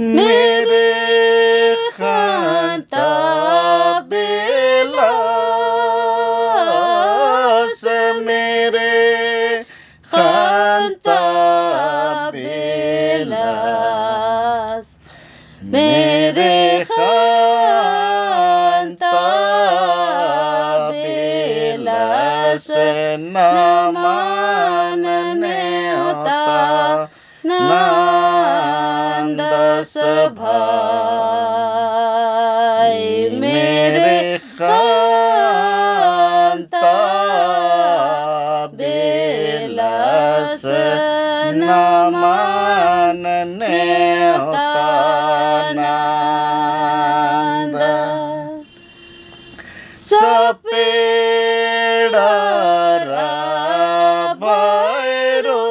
मेरे खांता बेलास मेरे खांता बेलास मेरे खांता बेलास न मानने होता नंदस भाई मेरे खांता बेलास न मानने होता नंद सपेड़ा भैरो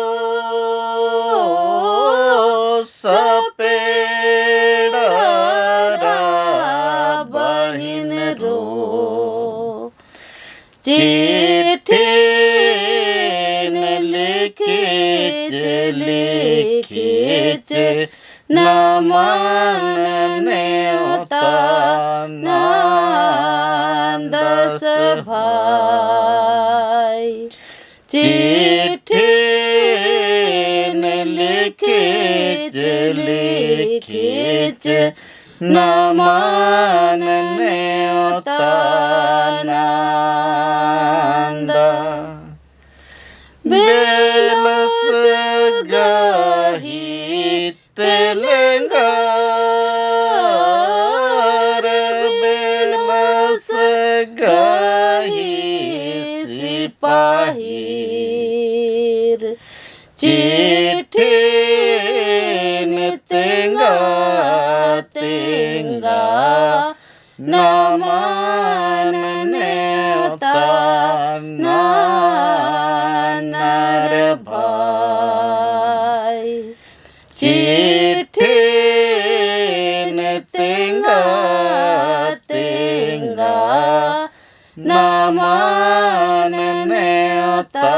सपेड़ा बहिन रो चिट्ठी लिखिच न मानने होता नंदस भाई चिट्ठी लिखिच न मानने होता नंद बेलस गही तेलंगार बेलस गही सिपाहीर चिट्ठी तेंगा तेंगा न मानने होता नर भाई चिट्ठी तेंगा तेंगा न मानने होता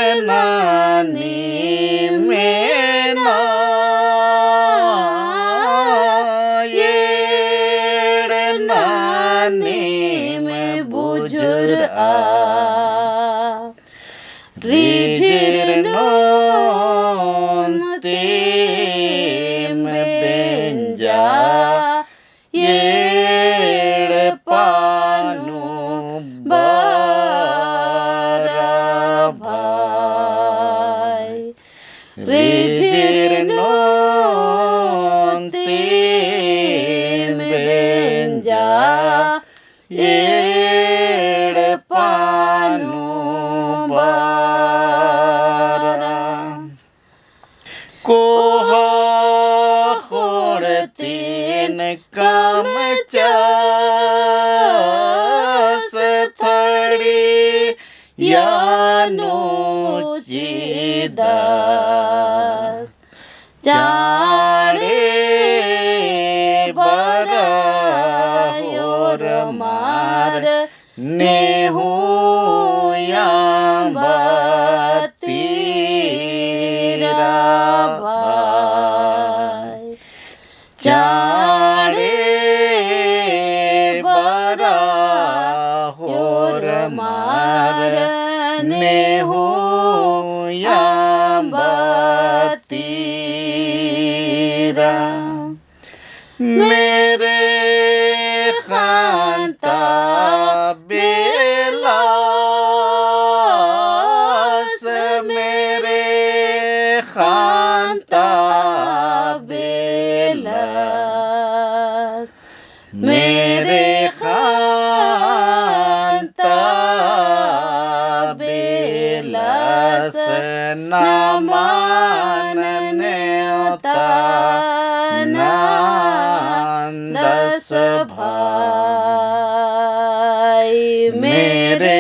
मेघनानी मेना येड़नानी में बुजुर आ रिजिरनोंती में बेंजा येड़ पानु भाई रिजिरनोंती बेंजा येड़ पानु कोहा खोड़तीन काम चास थड़ी यानो चिदास चाड़े बरा और मार नेहू तीरा भाई चाड़े बरा और मार नेहू तीरा मेरे खांता बेलास मेरे खांता बेलास मेरे खांता बेलास न मानने होता नंदस भाई मेरे